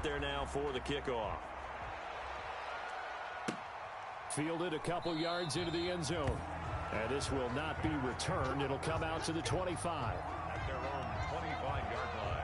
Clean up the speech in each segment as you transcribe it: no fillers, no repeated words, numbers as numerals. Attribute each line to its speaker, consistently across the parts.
Speaker 1: there now for the kickoff.
Speaker 2: Fielded a couple yards into the end zone. And this will not be returned. It'll come out to the 25.
Speaker 3: At their own 25-yard line.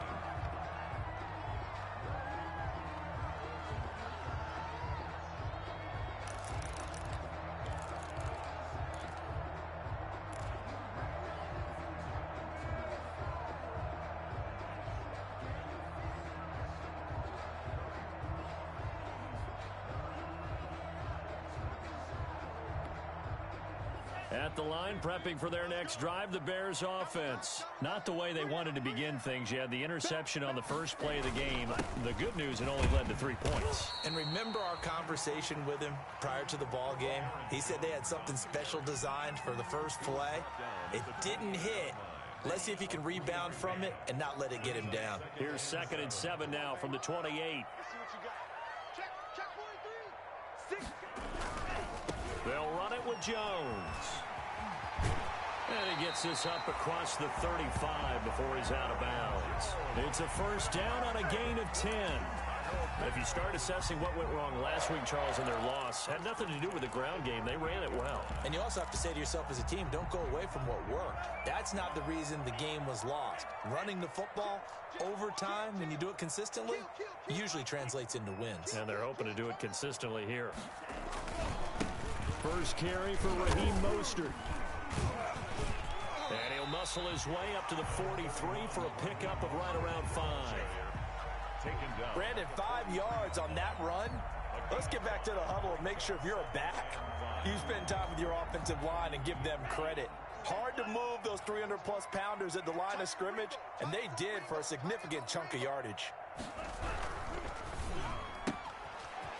Speaker 2: At the line, prepping for their next drive, the Bears offense. Not the way they wanted to begin things. You had the interception on the first play of the game. The good news, it only led to 3 points.
Speaker 4: And remember our conversation with him prior to the ball game? He said they had something special designed for the first play. It didn't hit. Let's see if he can rebound from it and not let it get him down.
Speaker 2: Here's 2nd and 7 now from the 28. They'll run it with Jones. And he gets this up across the 35 before he's out of bounds. It's a first down on a gain of 10. If you start assessing what went wrong last week, Charles, in their loss, had nothing to do with the ground game. They ran it well.
Speaker 4: And you also have to say to yourself as a team, don't go away from what worked. That's not the reason the game was lost. Running the football over time, when you do it consistently, usually translates into wins.
Speaker 2: And they're hoping to do it consistently here. First carry for Raheem Mostert. And he'll muscle his way up to the 43 for a pickup of right around 5.
Speaker 4: Brandon, 5 yards on that run. Let's get back to the huddle and make sure if you're a back, you spend time with your offensive line and give them credit. Hard to move those 300-plus pounders at the line of scrimmage, and they did for a significant chunk of yardage.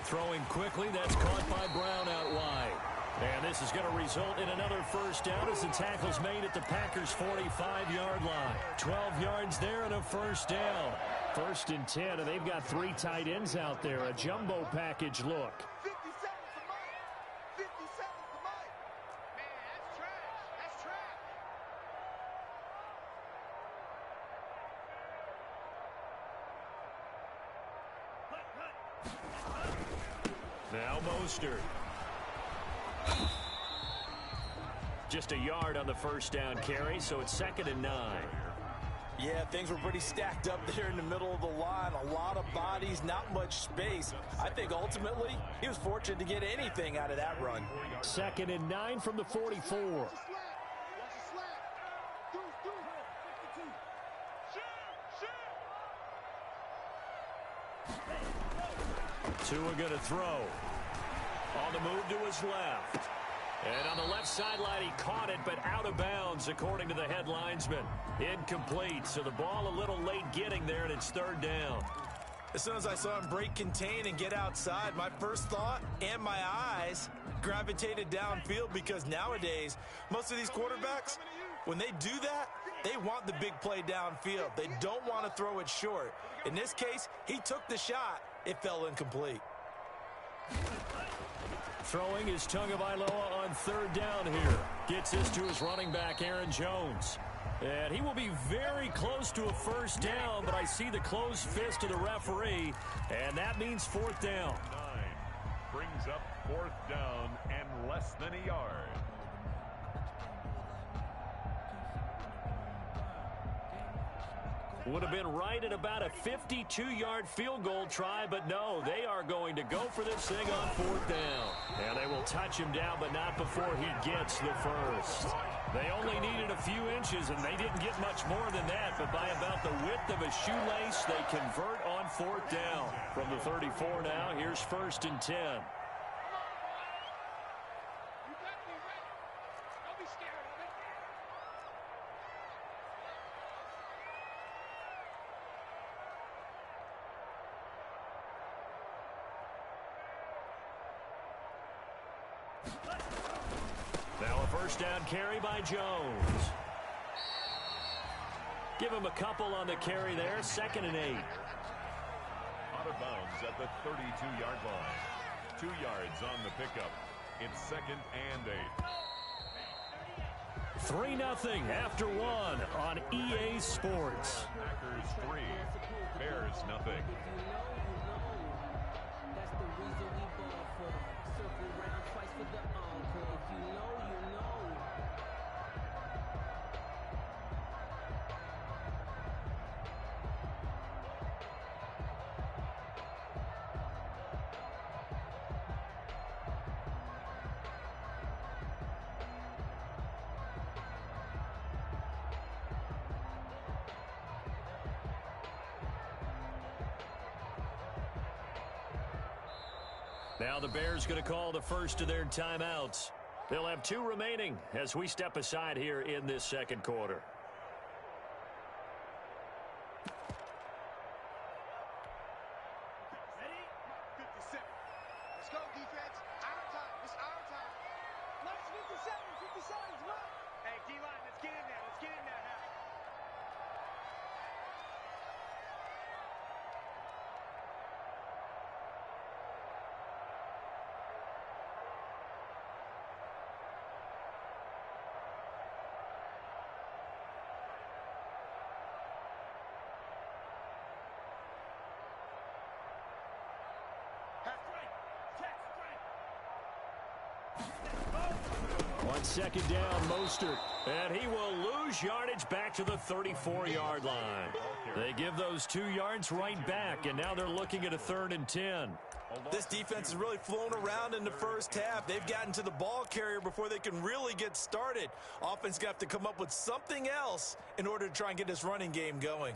Speaker 2: Throwing quickly, that's caught by Brown out wide. And this is going to result in another first down as the tackle's made at the Packers' 45-yard line. 12 yards there and a first down. 1st and 10, and they've got 3 tight ends out there. A jumbo package look.
Speaker 5: 57 for Mike. 57 for Mike. Man, that's trash. That's trash.
Speaker 2: Now Mostert. Just a yard on the first down carry, so it's 2nd and 9.
Speaker 4: Yeah, things were pretty stacked up there in the middle of the line. A lot of bodies, not much space. I think ultimately he was fortunate to get anything out of that run.
Speaker 2: 2nd and 9 from the 44. Tua going to throw. On the move to his left. And on the left sideline, he caught it, but out of bounds, according to the head linesman. Incomplete, so the ball a little late getting there, and it's 3rd down.
Speaker 4: As soon as I saw him break contain and get outside, my first thought and my eyes gravitated downfield, because nowadays, most of these quarterbacks, when they do that, they want the big play downfield. They don't want to throw it short. In this case, he took the shot. It fell incomplete.
Speaker 2: Throwing is Tagovailoa on 3rd down here. Gets this to his running back, Aaron Jones. And he will be very close to a first down, but I see the closed fist of the referee, and that means 4th down.
Speaker 3: 9 brings up 4th down and less than a yard.
Speaker 2: Would have been right at about a 52-yard field goal try, but no, they are going to go for this thing on 4th down. And they will touch him down, but not before he gets the first. They only needed a few inches, and they didn't get much more than that, but by about the width of a shoelace, they convert on 4th down. From the 34 now, here's 1st and 10. Now a first down carry by Jones. Give him a couple on the carry there. 2nd and 8.
Speaker 3: Out of bounds at the 32-yard line. 2 yards on the pickup. It's 2nd and 8.
Speaker 2: 3-0 after 1 on EA Sports.
Speaker 3: Packers 3, Bears 0.
Speaker 2: Now the Bears going to call the first of their timeouts. They'll have 2 remaining as we step aside here in this second quarter.
Speaker 5: Ready? 57. Let's go, defense. Our time. It's our time. Let's 57. 57's mine. Hey, D-line, let's get in there. Let's get in there now.
Speaker 2: On second down, Mostert. And he will lose yardage back to the 34-yard line. They give those 2 yards right back, and now they're looking at a 3rd and 10.
Speaker 4: This defense has really flown around in the first half. They've gotten to the ball carrier before they can really get started. Offense got to come up with something else in order to try and get this running game going.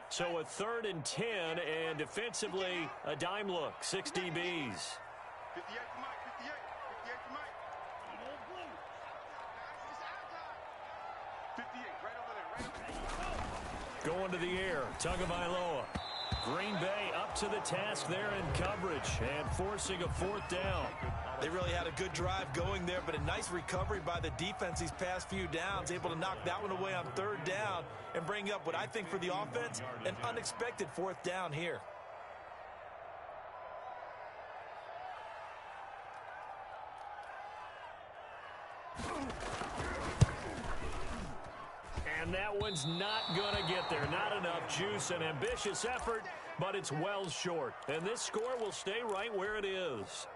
Speaker 2: So a 3rd and 10, and defensively, a dime look, 6 DBs.
Speaker 5: 58 for Mike. 58. 58 for Mike. It's our time. 58, right over there. Right over there.
Speaker 2: Going to the air, Tagovailoa. Green Bay up to the task there in coverage and forcing a 4th down.
Speaker 4: They really had a good drive going there, but a nice recovery by the defense these past few downs, able to knock that one away on 3rd down and bring up what I think for the offense, an unexpected 4th down here.
Speaker 2: And that one's not going to get there. Not enough juice, an ambitious effort, but it's well short. And this score will stay right where it is.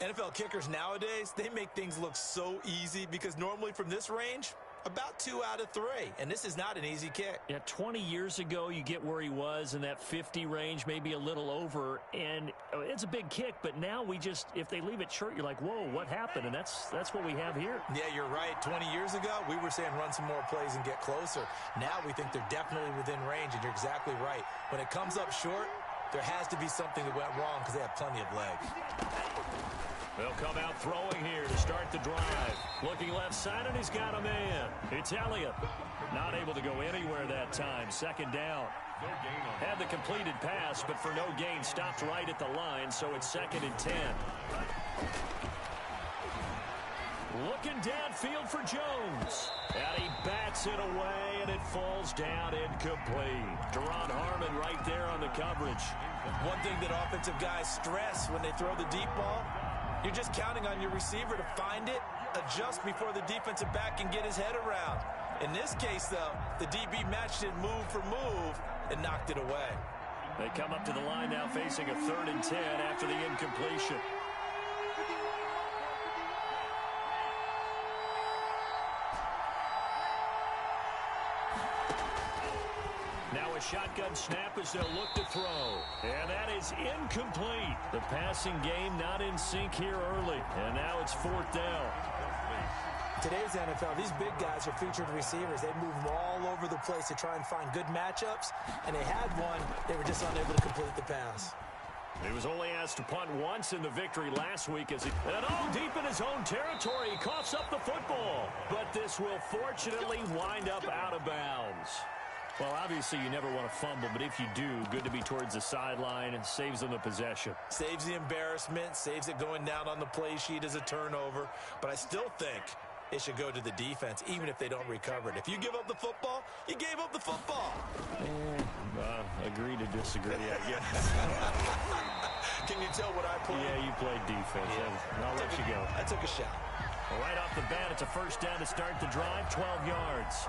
Speaker 4: NFL kickers nowadays, they make things look so easy because normally from this range, about 2 out of 3. And this is not an easy kick.
Speaker 2: Yeah, 20 years ago, you get where he was in that 50 range, maybe a little over, and it's a big kick. But now we just, if they leave it short, you're like, whoa, what happened? And that's what we have here.
Speaker 4: Yeah, you're right. 20 years ago, we were saying run some more plays and get closer. Now we think they're definitely within range, and you're exactly right. When it comes up short, there has to be something that went wrong because they have plenty of legs.
Speaker 2: They'll come out throwing here to start the drive. Looking left side, and he's got a man. It's Elliott. Not able to go anywhere that time. 2nd down. Had the completed pass, but for no gain, stopped right at the line, so it's 2nd and 10. Looking downfield for Jones. And he bats it away, and it falls down incomplete. Deron Harmon right there on the coverage.
Speaker 4: One thing that offensive guys stress when they throw the deep ball, you're just counting on your receiver to find it, adjust before the defensive back can get his head around. In this case, though, the DB matched it move for move and knocked it away.
Speaker 2: They come up to the line now facing a 3rd and 10 after the incompletion. Now a shotgun snap as they'll look to throw. And that is incomplete. The passing game not in sync here early. And now it's 4th down.
Speaker 4: Today's NFL, these big guys are featured receivers. They move them all over the place to try and find good matchups. And they had one. They were just unable to complete the pass.
Speaker 2: He was only asked to punt once in the victory last week as he, and deep in his own territory, he coughs up the football. But this will fortunately wind up out of bounds. Well, obviously, you never want to fumble, but if you do, good to be towards the sideline and saves them the possession.
Speaker 4: Saves the embarrassment, saves it going down on the play sheet as a turnover. But I still think it should go to the defense, even if they don't recover it. If you give up the football, you gave up the football.
Speaker 2: Agree to disagree, I guess.
Speaker 4: Can you tell what I played?
Speaker 2: Yeah, you played defense. Yeah. I'll let you go.
Speaker 4: I took a shot.
Speaker 2: Well, right off the bat, it's a 1st down to start the drive, 12 yards.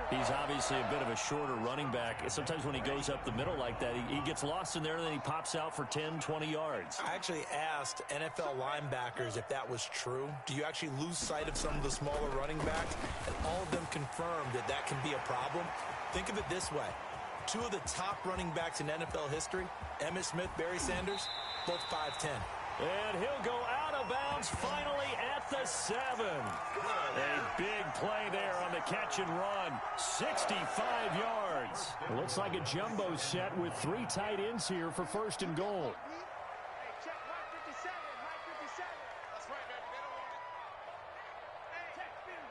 Speaker 2: He's obviously a bit of a shorter running back. Sometimes when he goes up the middle like that, he gets lost in there, and then he pops out for 10, 20 yards.
Speaker 4: I actually asked NFL linebackers if that was true. Do you actually lose sight of some of the smaller running backs? And all of them confirmed that that can be a problem. Think of it this way. 2 of the top running backs in NFL history, Emmitt Smith, Barry Sanders, both 5'10".
Speaker 2: And he'll go out of bounds finally at the 7. A big play there on the catch and run. 65 yards. It looks like a jumbo set with 3 tight ends here for 1st and goal.
Speaker 5: Hey, check Mike 57, Mike 57. That's right, baby. They don't want it. Hey, check 24.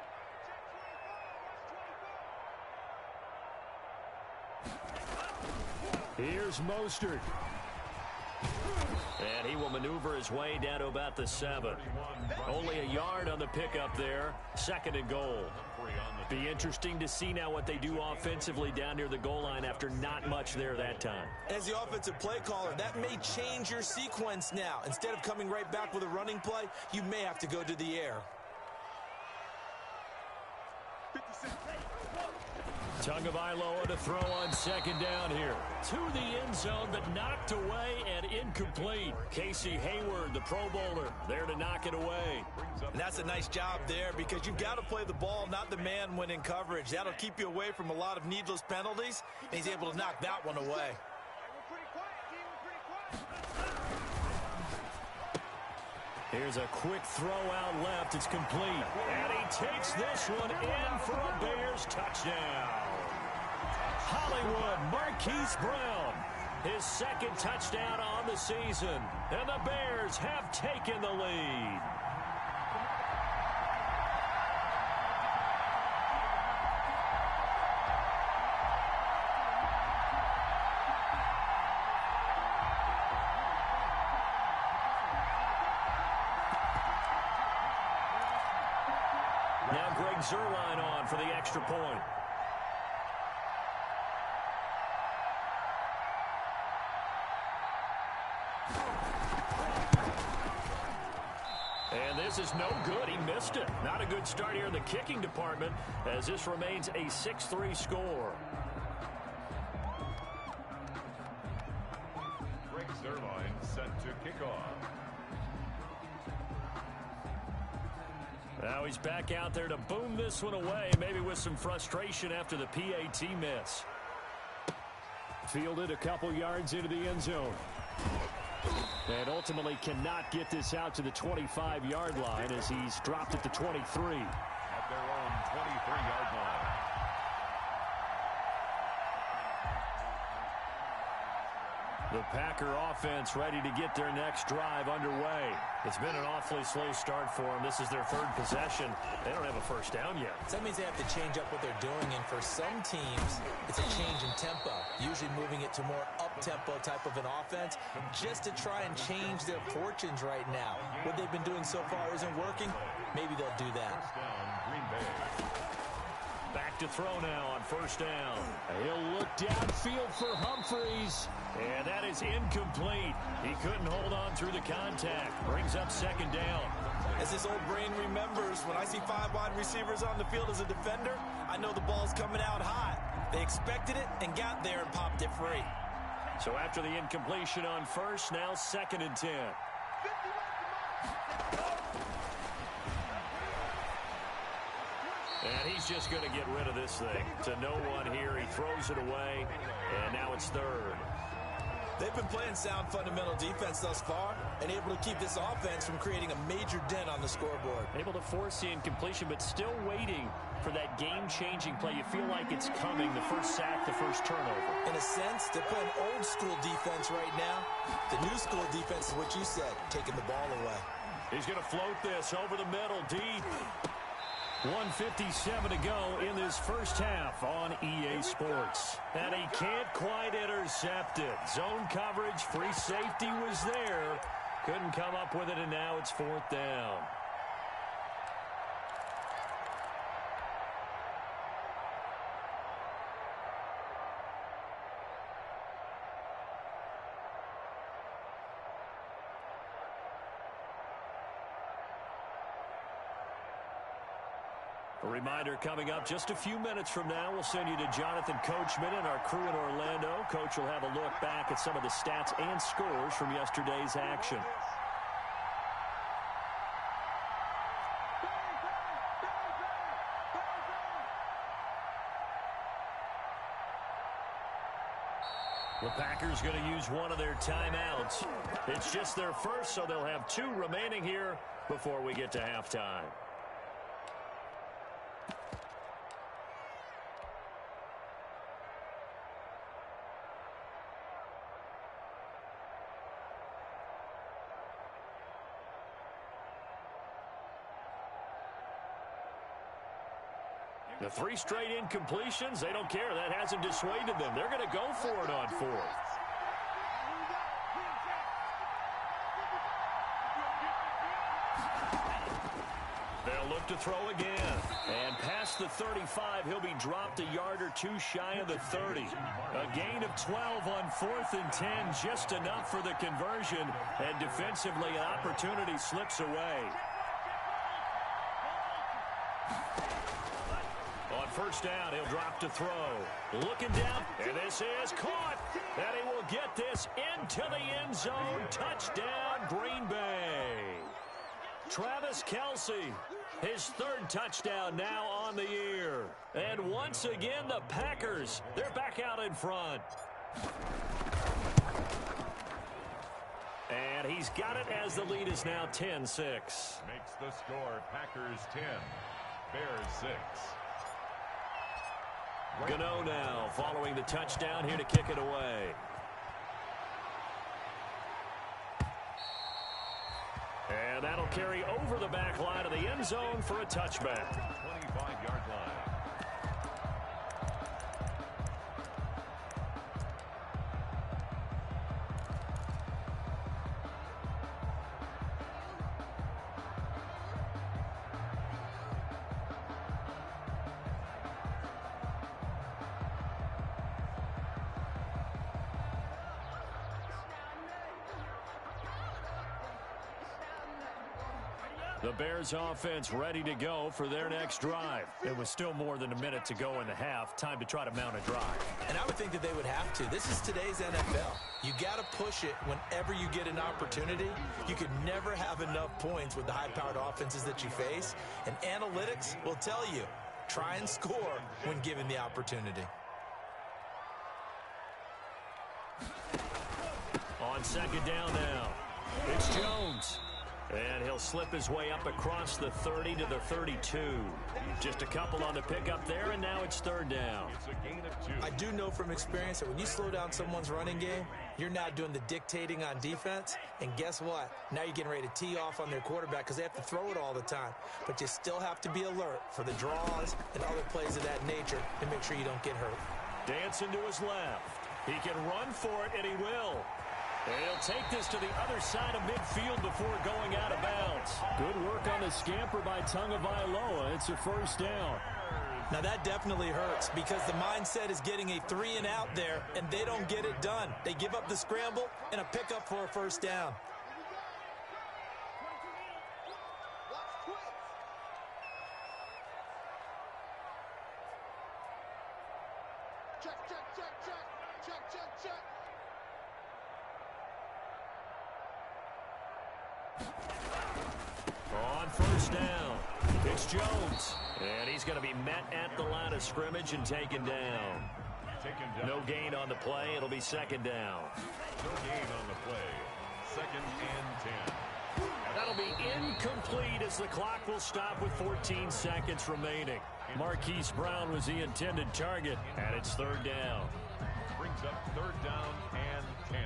Speaker 5: Watch 24.
Speaker 2: Here's Mostert. And he will maneuver his way down to about the 7. Only a yard on the pickup there. 2nd and goal. Be interesting to see now what they do offensively down near the goal line after not much there that time.
Speaker 4: As the offensive play caller, that may change your sequence now. Instead of coming right back with a running play, you may have to go to the air.
Speaker 5: 57.
Speaker 2: Tagovailoa to throw on 2nd down here. To the end zone, but knocked away and incomplete. Casey Hayward, the Pro Bowler, there to knock it away.
Speaker 4: And that's a nice job there because you've got to play the ball, not the man when in coverage. That'll keep you away from a lot of needless penalties, and he's able to knock that one away.
Speaker 5: We're pretty quiet, team. We're pretty quiet.
Speaker 2: Here's a quick throw out left. It's complete. And he takes this one in for a Bears touchdown. Hollywood Marquise Brown, his 2nd touchdown on the season. And the Bears have taken the lead. Now Greg Zuerlein on for the extra point. And this is no good. He missed it. Not a good start here in the kicking department as this remains a 6-3 score.
Speaker 3: Greg Zuerlein set to kick off.
Speaker 2: Now he's back out there to boom this one away, maybe with some frustration after the PAT miss. Fielded a couple yards into the end zone. And ultimately cannot get this out to the 25-yard line as he's dropped at the 23.
Speaker 3: At their own 23-yard line.
Speaker 2: The Packer offense ready to get their next drive underway. It's been an awfully slow start for them. This is their 3rd possession. They don't have a first down yet.
Speaker 4: So that means they have to change up what they're doing, and for some teams, it's a change in tempo, usually moving it to more up-tempo type of an offense just to try and change their fortunes right now. What they've been doing so far isn't working. Maybe they'll do that.
Speaker 3: First down, Green Bay.
Speaker 2: Back to throw now on 1st down. He'll look downfield for Humphreys. And that is incomplete. He couldn't hold on through the contact. Brings up 2nd down.
Speaker 4: As his old brain remembers, when I see 5 wide receivers on the field as a defender, I know the ball's coming out hot. They expected it and got there and popped it free.
Speaker 2: So after the incompletion on 1st, now 2nd and 10. And he's just going to get rid of this thing. To no one here. He throws it away, and now it's 3rd.
Speaker 4: They've been playing sound fundamental defense thus far and able to keep this offense from creating a major dent on the scoreboard.
Speaker 2: Able to force the incompletion, but still waiting for that game-changing play. You feel like it's coming, the first sack, the first turnover.
Speaker 4: In a sense, they're playing old-school defense right now. The new-school defense is what you said, taking the ball away.
Speaker 2: He's going to float this over the middle, deep. 1:57 to go in this first half on EA Sports. And he can't quite intercept it. Zone coverage, free safety was there. Couldn't come up with it, and now it's 4th down. A reminder coming up just a few minutes from now, we'll send you to Jonathan Coachman and our crew in Orlando. Coach will have a look back at some of the stats and scores from yesterday's action. The Packers going to use one of their timeouts. It's just their first, so they'll have 2 remaining here before we get to halftime. The 3 straight incompletions, they don't care. That hasn't dissuaded them. They're going to go for it on 4th. They'll look to throw again. And past the 35, he'll be dropped a yard or 2 shy of the 30. A gain of 12 on 4th and 10, just enough for the conversion. And defensively, an opportunity slips away. On first down, he'll drop to throw. Looking down, and this is caught. And he will get this into the end zone. Touchdown, Green Bay. Travis Kelce, his 3rd touchdown now on the year. And once again, the Packers, they're back out in front. And he's got it as the lead is now 10-6.
Speaker 3: Makes the score Packers 10, Bears 6.
Speaker 2: Gano now following the touchdown here to kick it away. And that'll carry over the back line of the end zone for a touchback.
Speaker 3: 25-yard line.
Speaker 2: The Bears offense ready to go for their next drive. It was still more than a minute to go in the half. Time to try to mount a drive.
Speaker 4: And I would think that they would have to. This is today's NFL. You got to push it whenever you get an opportunity. You could never have enough points with the high-powered offenses that you face. And analytics will tell you, try and score when given the opportunity.
Speaker 2: On second down now, it's Jones. And he'll slip his way up across the 30 to the 32. Just a couple on the pickup there, and now it's 3rd down.
Speaker 3: It's a gain of 2.
Speaker 4: I do know from experience that when you slow down someone's running game, you're now doing the dictating on defense. And guess what? Now you're getting ready to tee off on their quarterback because they have to throw it all the time. But you still have to be alert for the draws and other plays of that nature and make sure you don't get hurt.
Speaker 2: Dancing to his left. He can run for it, and he will. And he'll take this to the other side of midfield before going out of bounds. Good work on the scamper by Tagovailoa. It's a 1st down.
Speaker 4: Now that definitely hurts because the mindset is getting a 3-and-out there, and they don't get it done. They give up the scramble and a pickup for a 1st down.
Speaker 5: Check, check, check, check, check, check, check.
Speaker 2: On first down, it's Jones. And he's going to be met at the line of scrimmage and taken down. No gain on the play. It'll be 2nd down.
Speaker 3: No gain on the play. 2nd and 10.
Speaker 2: That'll be incomplete as the clock will stop with 14 seconds remaining. Marquise Brown was the intended target, and it's 3rd down.
Speaker 3: Brings up 3rd down and 10.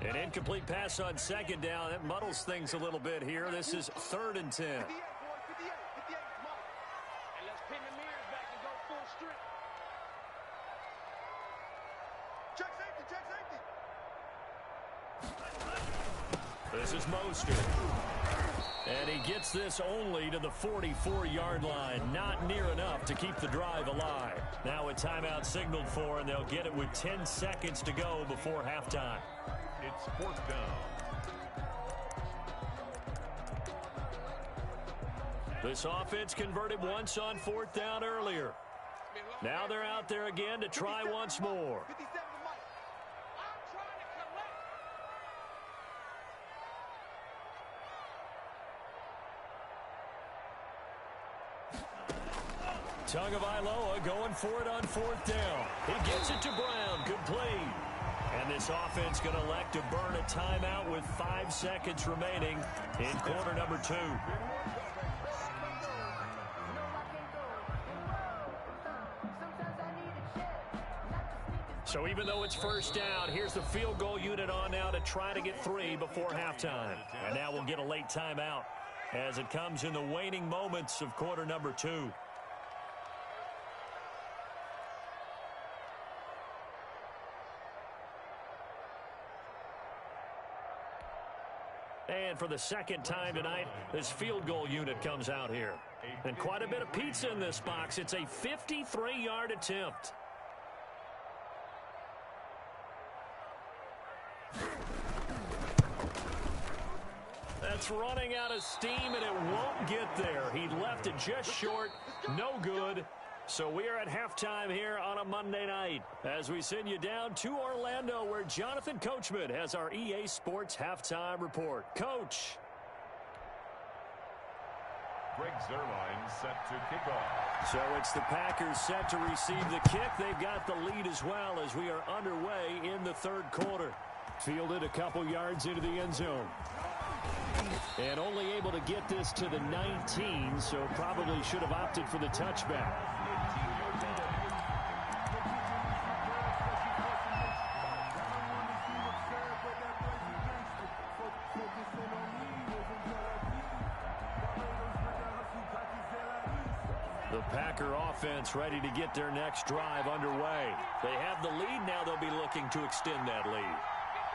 Speaker 2: An incomplete pass on 2nd down. That muddles things a little bit here. This is 3rd and 10.
Speaker 5: 58, boys, 58, 58, come on. And let's pin the mirrors back and go full strength. Check safety, check safety.
Speaker 2: This is Mostert. And he gets this only to the 44-yard line. Not near enough to keep the drive alive. Now a timeout signaled for, and they'll get it with 10 seconds to go before halftime.
Speaker 3: It's 4th down.
Speaker 2: This offense converted once on 4th down earlier. Now they're out there again to try once more.
Speaker 5: 57 to Mike. I'm trying to collect.
Speaker 2: Tagovailoa going for it on 4th down. He gets it to Brown. Complete. And this offense going to elect to burn a timeout with 5 seconds remaining in quarter number 2. So even though it's 1st down, here's the field goal unit on now to try to get 3 before halftime. And now we'll get a late timeout as it comes in the waning moments of quarter number 2. And for the 2nd time tonight, this field goal unit comes out here. And quite a bit of pizza in this box. It's a 53-yard attempt. That's running out of steam, and it won't get there. He left it just short. No good. So we are at halftime here on a Monday night as we send you down to Orlando, where Jonathan Coachman has our EA Sports halftime report. Coach.
Speaker 3: Greg Zuerlein set to kick off.
Speaker 2: So it's the Packers set to receive the kick. They've got the lead as well as we are underway in the 3rd quarter. Fielded a couple yards into the end zone. And only able to get this to the 19, so probably should have opted for the touchback. The Packer offense ready to get their next drive underway. They have the lead now. They'll be looking to extend that lead.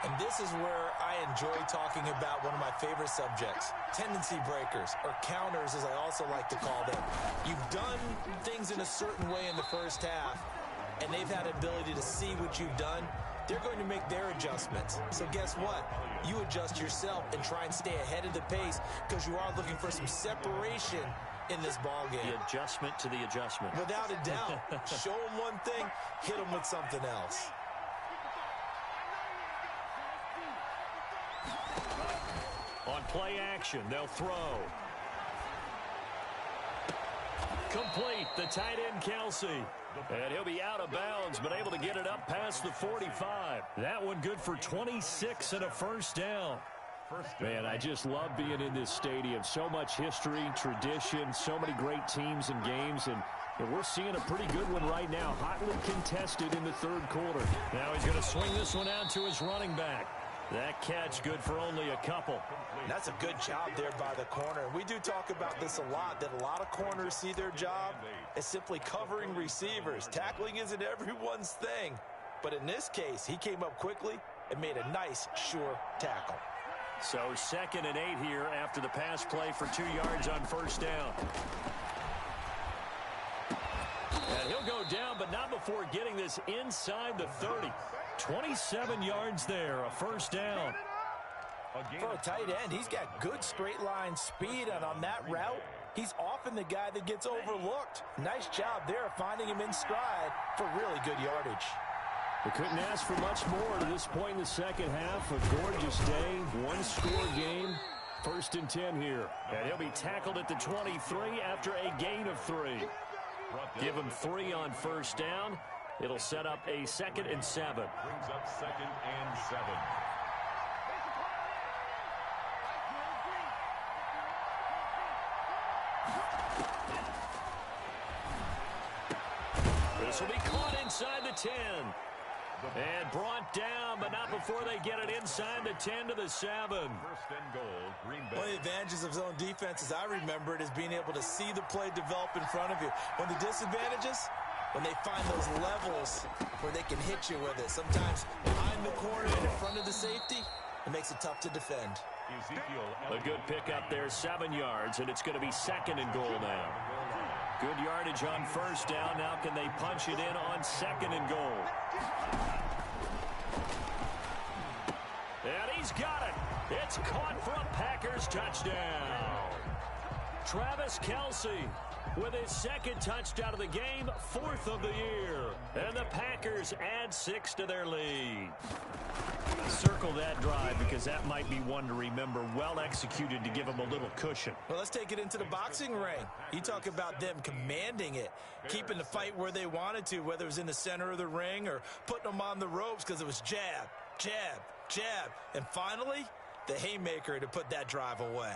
Speaker 4: And this is where I enjoy talking about one of my favorite subjects, tendency breakers, or counters as I also like to call them. You've done things in a certain way in the 1st half, and they've had ability to see what you've done. They're going to make their adjustments. So guess what? You adjust yourself and try and stay ahead of the pace because you are looking for some separation in this ball game.
Speaker 2: The adjustment to the adjustment.
Speaker 4: Without a doubt. Show them one thing, hit them with something else.
Speaker 2: On play action, they'll throw. Complete, the tight end Kelsey. And he'll be out of bounds, but able to get it up past the 45. That one good for 26 and a 1st down. Man, I just love being in this stadium. So much history, tradition, so many great teams and games, and we're seeing a pretty good one right now. Hotly contested in the 3rd quarter. Now he's going to swing this one out to his running back. That catch good for only a couple.
Speaker 4: That's a good job there by the corner. We do talk about this a lot, that a lot of corners see their job as simply covering receivers. Tackling isn't everyone's thing. But in this case, he came up quickly and made a nice, sure tackle.
Speaker 2: So 2nd and 8 here after the pass play for 2 yards on 1st down. And he'll go down, but not before getting this inside the 30. 27 yards there, a 1st down.
Speaker 4: For a tight end, he's got good straight line speed, and on that route, he's often the guy that gets overlooked. Nice job there finding him in stride for really good yardage.
Speaker 2: They couldn't ask for much more to this point in the 2nd half. A gorgeous day, 1-score game. 1st and 10 here. And he'll be tackled at the 23 after a gain of 3. Give him 3 on 1st down. It'll set up a 2nd and 7.
Speaker 3: Brings up 2nd and 7.
Speaker 2: This will be caught inside the 10. And brought down, but not before they get it inside the 10 to the 7.
Speaker 3: 1st and goal, Green Bay.
Speaker 4: One of the advantages of zone defense, as I remember it, is being able to see the play develop in front of you. One of the disadvantages, when they find those levels where they can hit you with it. Sometimes behind the corner and in front of the safety, it makes it tough to defend.
Speaker 2: A good pickup there, 7 yards, and it's going to be 2nd and goal now. Good yardage on 1st down. Now can they punch it in on 2nd and goal? And he's got it. It's caught for a Packers touchdown. Travis Kelce with his second touchdown of the game, 4th of the year. And the Packers add 6 to their lead. Circle that drive because that might be one to remember. Well executed to give him a little cushion.
Speaker 4: Well, let's take it into the boxing ring. You talk about them commanding it, keeping the fight where they wanted to, whether it was in the center of the ring or putting them on the ropes because it was jab, jab, jab. And finally, the haymaker to put that drive away.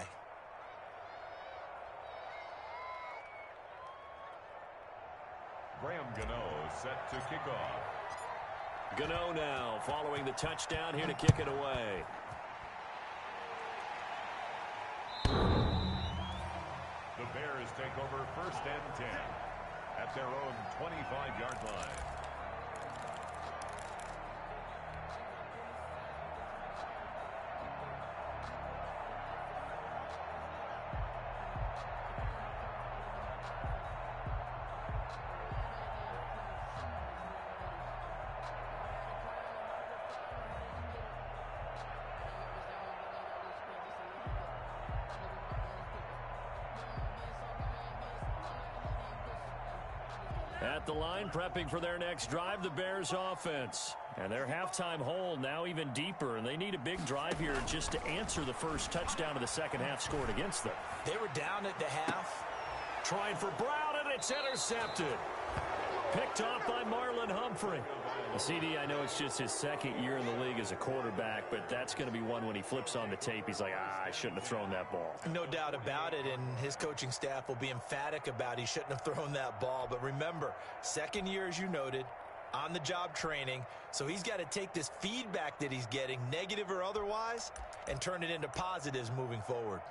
Speaker 3: Graham Gano set to kick off.
Speaker 2: Gano now following the touchdown here to kick it away.
Speaker 3: The Bears take over 1st and 10 at their own 25-yard line.
Speaker 2: At the line, prepping for their next drive, the Bears offense. And their halftime hole now even deeper, and they need a big drive here just to answer the first touchdown of the second half scored against them.
Speaker 4: They were down at the half.
Speaker 2: Trying for Brown, and it's intercepted. Picked off by Marlon Humphrey. CD, I know it's just his second year in the league as a quarterback, but that's going to be one when he flips on the tape. He's like, I shouldn't have thrown that ball.
Speaker 4: No doubt about it, and his coaching staff will be emphatic about he shouldn't have thrown that ball. But remember, second year, as you noted, on-the-job training, so he's got to take this feedback that he's getting, negative or otherwise, and turn it into positives moving forward.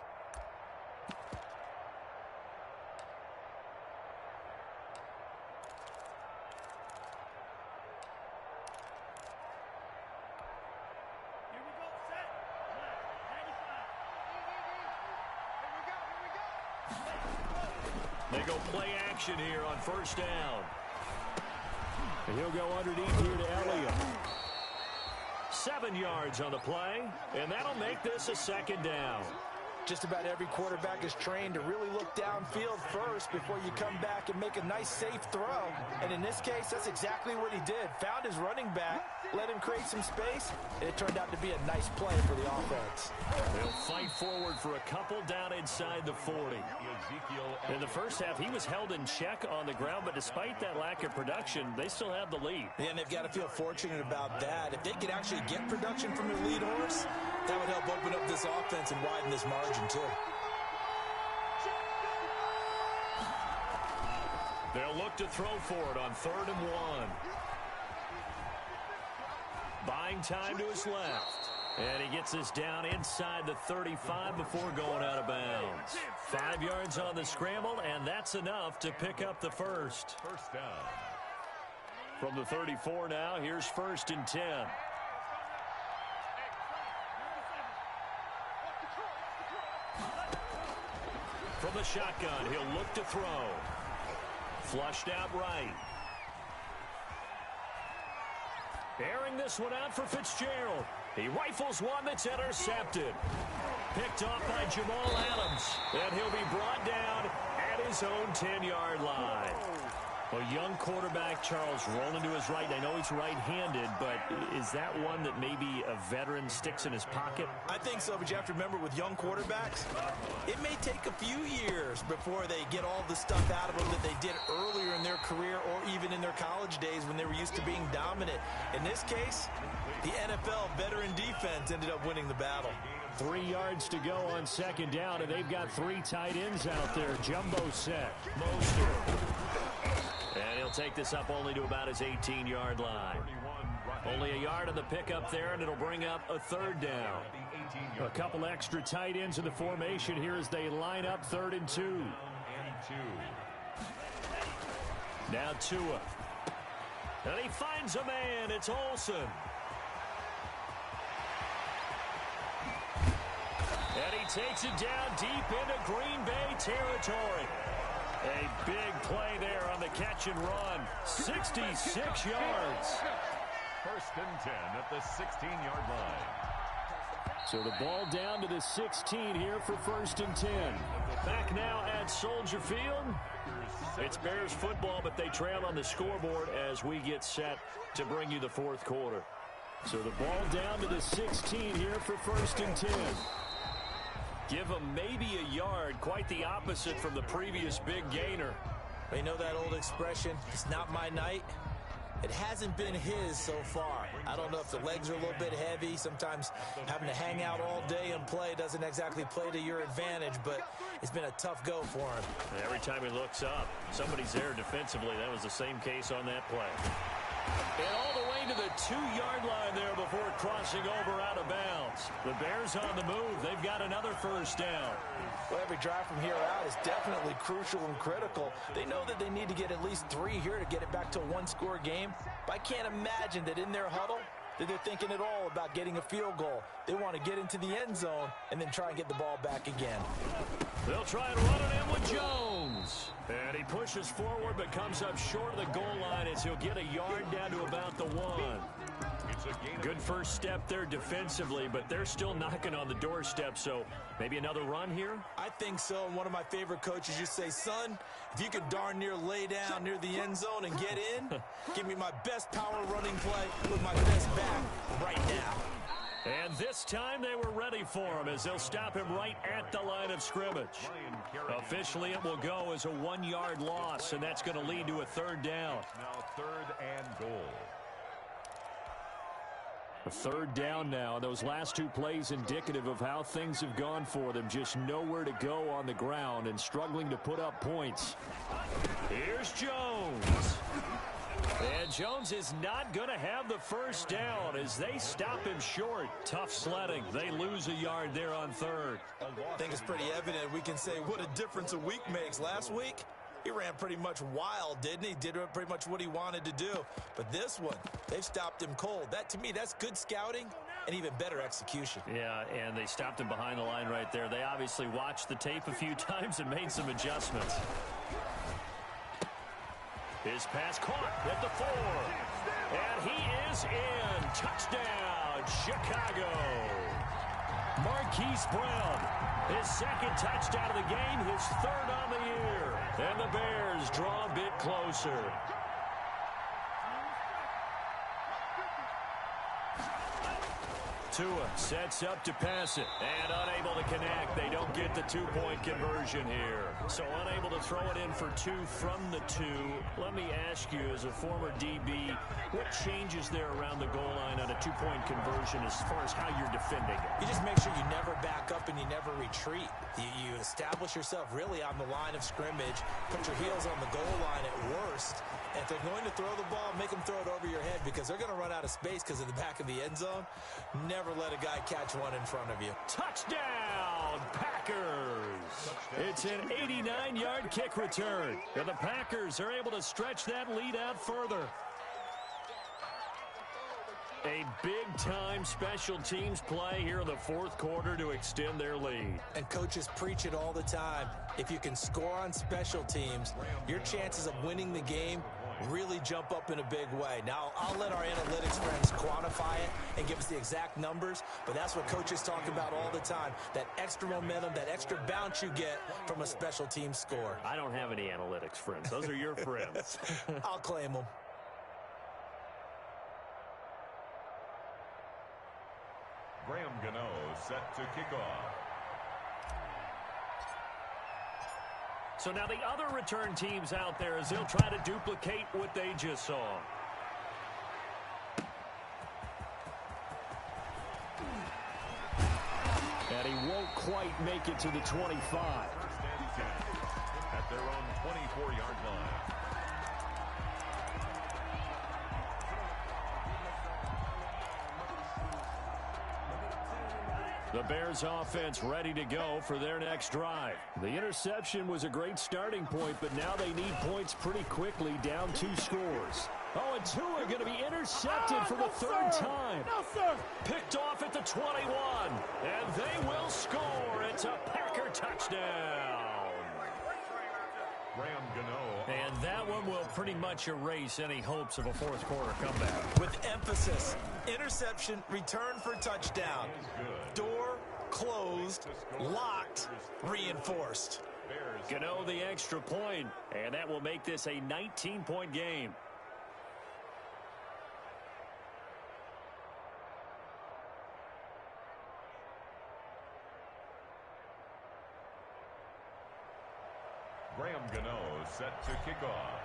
Speaker 2: They go play action here on 1st down. And he'll go underneath here to Elliott. 7 yards on the play, and that'll make this a 2nd down.
Speaker 4: Just about every quarterback is trained to really look downfield first before you come back and make a nice, safe throw. And in this case, that's exactly what he did. Found his running back, let him create some space, and it turned out to be a nice play for the offense.
Speaker 2: They'll fight forward for a couple down inside the 40. In the first half, he was held in check on the ground, but despite that lack of production, they still have the lead.
Speaker 4: Yeah, and they've got to feel fortunate about that. If they could actually get production from their lead horse, that would help open up this offense and widen this margin, too.
Speaker 2: They'll look to throw for it on 3rd and 1. Buying time to his left. And he gets this down inside the 35 before going out of bounds. 5 yards on the scramble, and that's enough to pick up the first.
Speaker 3: 1st down.
Speaker 2: From the 34 now, here's 1st and 10. From the shotgun, he'll look to throw. Flushed out right. Airing this one out for Fitzgerald. He rifles one that's intercepted. Picked off by Jamal Adams. And he'll be brought down at his own 10-yard line. A young quarterback, Charles, rolling to his right. I know he's right-handed, but is that one that maybe a veteran sticks in his pocket?
Speaker 4: I think so, but you have to remember with young quarterbacks, it may take a few years before they get all the stuff out of them that they did earlier in their career or even in their college days when they were used to being dominant. In this case, the NFL veteran defense ended up winning the battle.
Speaker 2: 3 yards to go on 2nd down, and they've got 3 tight ends out there. Jumbo set. Mostert. And he'll take this up only to about his 18-yard line. Only a yard on the pickup there, and it'll bring up a 3rd down. A couple extra tight ends in the formation here as they line up 3rd and 2. Now Tua. And he finds a man. It's Olsen. And he takes it down deep into Green Bay territory. A big play there on the catch and run. 66 yards.
Speaker 3: 1st and 10 at the 16-yard line.
Speaker 2: So the ball down to the 16 here for 1st and 10. Back now at Soldier Field. It's Bears football, but they trail on the scoreboard as we get set to bring you the 4th quarter. So the ball down to the 16 here for 1st and 10. Give them maybe a yard, quite the opposite from the previous big gainer.
Speaker 4: You know that old expression, it's not my night? It hasn't been his so far. I don't know if the legs are a little bit heavy. Sometimes having to hang out all day and play doesn't exactly play to your advantage, but it's been a tough go for him.
Speaker 2: And every time he looks up, somebody's there defensively. That was the same case on that play. And all the way to the 2-yard line there before crossing over out of bounds. The Bears on the move. They've got another 1st down.
Speaker 4: Well, every drive from here out is definitely crucial and critical. They know that they need to get at least 3 here to get it back to a 1-score game. But I can't imagine that in their huddle that they're thinking at all about getting a field goal. They want to get into the end zone and then try and get the ball back again.
Speaker 2: They'll try and run it in with Jones. And he pushes forward but comes up short of the goal line as he'll get a yard down to about the 1. Good first step there defensively, but they're still knocking on the doorstep, so maybe another run here?
Speaker 4: I think so, and one of my favorite coaches used to say, son, if you could darn near lay down near the end zone and get in, give me my best power running play with my best back right now.
Speaker 2: And this time they were ready for him as they'll stop him right at the line of scrimmage. Officially, it will go as a 1-yard loss, and that's going to lead to a 3rd down.
Speaker 3: Now 3rd and goal.
Speaker 2: A 3rd down now. Those last 2 plays indicative of how things have gone for them. Just nowhere to go on the ground and struggling to put up points. Here's Jones. And Jones is not going to have the 1st down as they stop him short. Tough sledding. They lose a yard there on 3rd.
Speaker 4: I think it's pretty evident. We can say what a difference a week makes. Last week, he ran pretty much wild, didn't he? Did pretty much what he wanted to do. But this one, they've stopped him cold. That, to me, that's good scouting and even better execution.
Speaker 2: Yeah, and they stopped him behind the line right there. They obviously watched the tape a few times and made some adjustments. His pass caught at the 4. And he is in. Touchdown, Chicago. Marquise Brown, his 2nd touchdown of the game, his 3rd on the year. And the Bears draw a bit closer. Tua sets up to pass it, and unable to connect. They don't get the 2-point conversion here. So unable to throw it in for 2 from the 2. Let me ask you, as a former DB, what changes there around the goal line on a 2-point conversion as far as how you're defending it?
Speaker 4: You just make sure you never back up and you never retreat. You establish yourself really on the line of scrimmage, put your heels on the goal line at worst. And if they're going to throw the ball, make them throw it over your head because they're going to run out of space because of the back of the end zone. Never let a guy catch one in front of you.
Speaker 2: Touchdown, Packers! It's an 89-yard kick return. And the Packers are able to stretch that lead out further. A big-time special teams play here in the 4th quarter to extend their lead.
Speaker 4: And coaches preach it all the time. If you can score on special teams, your chances of winning the game really jump up in a big way. Now, I'll let our analytics friends quantify it and give us the exact numbers, but that's what coaches talk about all the time. That extra momentum, that extra bounce you get from a special team score.
Speaker 2: I don't have any analytics friends. Those are your friends.
Speaker 4: I'll claim them.
Speaker 3: Graham Gano set to kick off.
Speaker 2: So now the other return teams out there as they'll try to duplicate what they just saw. And he won't quite make it to the 25.
Speaker 3: At their own 24-yard line.
Speaker 2: The Bears offense ready to go for their next drive. The interception was a great starting point, but now they need points pretty quickly, down 2 scores. Oh, and Tua are going to be intercepted for the 3rd time.
Speaker 5: No, sir.
Speaker 2: Picked off at the 21, and they will score. It's a Packer touchdown.
Speaker 3: Graham Gano.
Speaker 2: And that one will pretty much erase any hopes of a fourth quarter comeback.
Speaker 4: With emphasis, interception, return for touchdown. Door closed, locked, reinforced.
Speaker 2: Gano the extra point, and that will make this a 19-point game.
Speaker 3: Graham Gano set to kick off.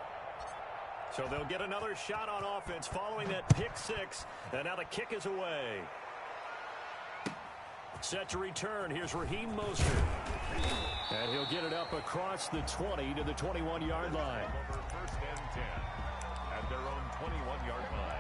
Speaker 2: So they'll get another shot on offense following that pick six, and now the kick is away. Set to return. Here's Raheem Mostert. And he'll get it up across the 20 to the 21-yard line.
Speaker 3: First and 10 at their own 21-yard line.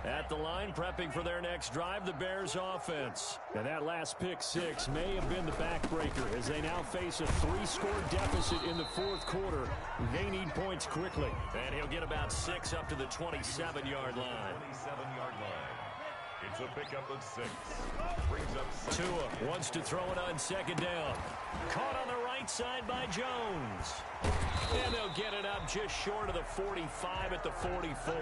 Speaker 2: At the line, prepping for their next drive, the Bears offense. And that last pick six may have been the backbreaker as they now face a 3-score deficit in the fourth quarter. They need points quickly. And he'll get about 6 up to the 27-yard line.
Speaker 3: 27-yard line. It's a pickup of 6. Brings up 6.
Speaker 2: Tua wants to throw it on second down. Caught on the right side by Jones. And they'll get it up just short of the 45 at the 44.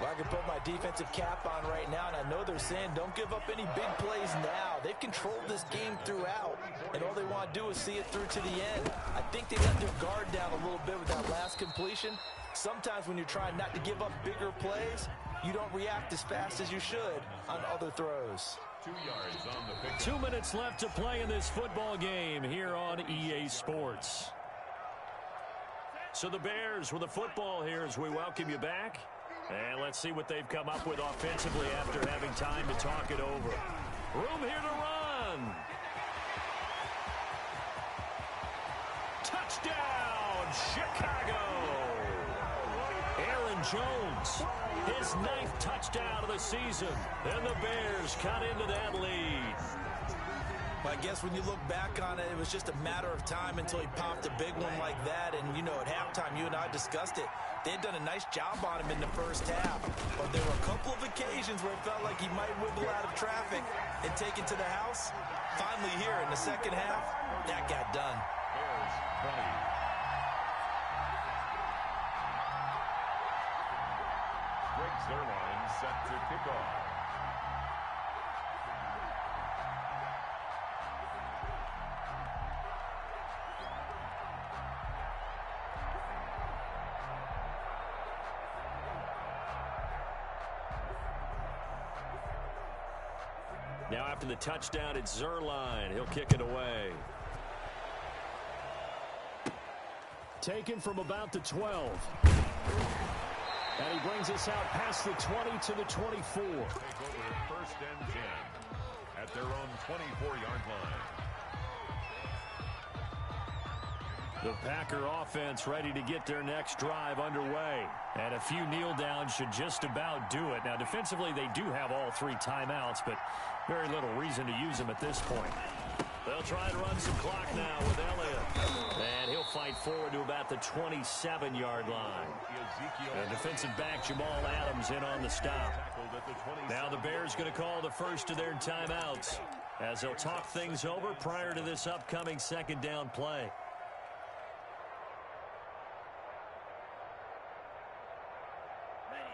Speaker 4: Well, I can put my defensive cap on right now, and I know they're saying don't give up any big plays now. They've controlled this game throughout, and all they want to do is see it through to the end. I think they let their guard down a little bit with that last completion. Sometimes when you're trying not to give up bigger plays, you don't react as fast as you should on other throws.
Speaker 3: 2 yards on the pick.
Speaker 2: 2 minutes left to play in this football game here on EA Sports. So the Bears with the football here as we welcome you back. And let's see what they've come up with offensively after having time to talk it over. Room here to run. Touchdown, Chicago. Aaron Jones, his 9th touchdown of the season. And the Bears cut into that lead.
Speaker 4: Well, I guess when you look back on it, it was just a matter of time until he popped a big one like that. And, you know, at halftime, you and I discussed it. They had done a nice job on him in the first half. But there were a couple of occasions where it felt like he might wiggle out of traffic and take it to the house. Finally here in the second half, that got done.
Speaker 3: Bears 20. Greg Zuerlein set to kick off.
Speaker 2: Now after the touchdown, it's Zuerlein. He'll kick it away. Taken from about the 12. And he brings us out past the 20 to the 24.
Speaker 3: Take over first and 10 at their own 24-yard line.
Speaker 2: The Packer offense ready to get their next drive underway. And a few kneel downs should just about do it. Now, defensively, they do have all 3 timeouts, but very little reason to use them at this point. They'll try and run some clock now with Elliott. And he'll fight forward to about the 27-yard line. And defensive back Jamal Adams in on the stop. Now the Bears going to call the first of their timeouts as they'll talk things over prior to this upcoming second down play.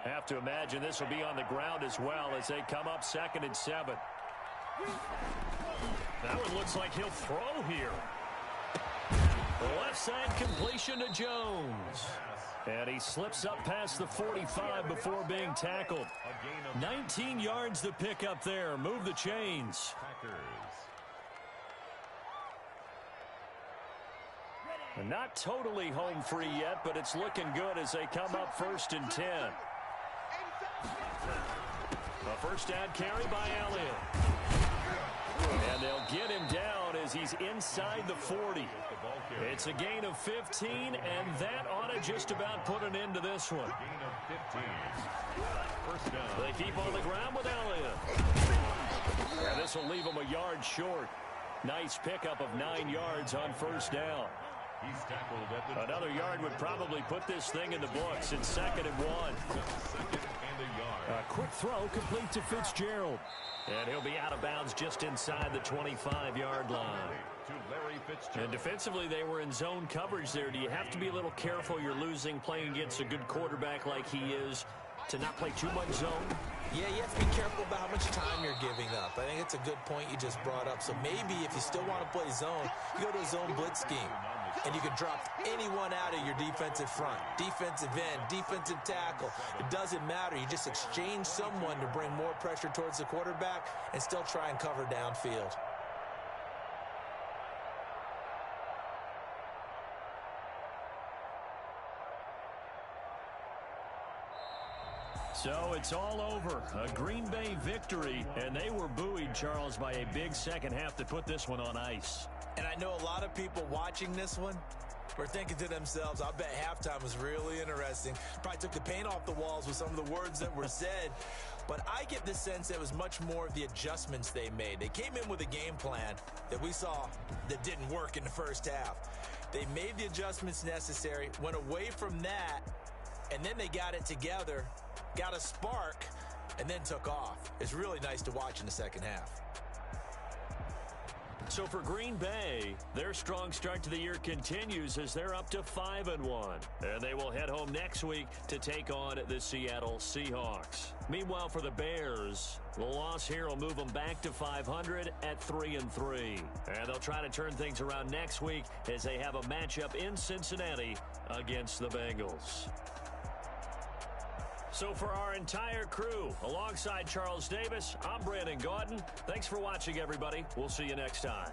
Speaker 2: Have to imagine this will be on the ground as well as they come up 2nd and 7. That one looks like he'll throw here. The left side completion to Jones. And he slips up past the 45 before being tackled. 19 yards to pick up there. Move the chains. Not totally home free yet, but it's looking good as they come up 1st and 10. A first down carry by Elliott. And they'll get him down as he's inside the 40. It's a gain of 15, and that ought to just about put an end to this one.
Speaker 3: Gain of 15. First down.
Speaker 2: They keep on the ground with Elliott. And this will leave him a yard short. Nice pickup of 9 yards on first down.
Speaker 3: He's tackled at the
Speaker 2: Another yard would probably put this thing in the books. It's 2nd and 1.
Speaker 3: 2nd and a yard.
Speaker 2: A quick throw complete to Fitzgerald. And he'll be out of bounds just inside the 25-yard line.
Speaker 3: to Larry Fitzgerald.
Speaker 2: And defensively, they were in zone coverage there. Do you have to be a little careful you're losing playing against a good quarterback like he is to not play too much zone?
Speaker 4: Yeah, you have to be careful about how much time you're giving up. I think it's a good point you just brought up. So maybe if you still want to play zone, you go to a zone blitz scheme. And you can drop anyone out of your defensive front. Defensive end, defensive tackle. It doesn't matter. You just exchange someone to bring more pressure towards the quarterback and still try and cover downfield.
Speaker 2: So it's all over. A Green Bay victory, and they were buoyed, Charles, by a big second half to put this one on ice.
Speaker 4: And I know a lot of people watching this one were thinking to themselves, I bet halftime was really interesting. Probably took the paint off the walls with some of the words that were said. But I get the sense that it was much more of the adjustments they made. They came in with a game plan that we saw that didn't work in the first half. They made the adjustments necessary, went away from that, and then they got it together, got a spark, and then took off. It's really nice to watch in the second half.
Speaker 2: So for Green Bay, their strong start to the year continues as they're up to 5-1. And they will head home next week to take on the Seattle Seahawks. Meanwhile, for the Bears, the loss here will move them back to 500 at 3-3. And they'll try to turn things around next week as they have a matchup in Cincinnati against the Bengals. So for our entire crew, alongside Charles Davis, I'm Brandon Gaudin. Thanks for watching, everybody. We'll see you next time.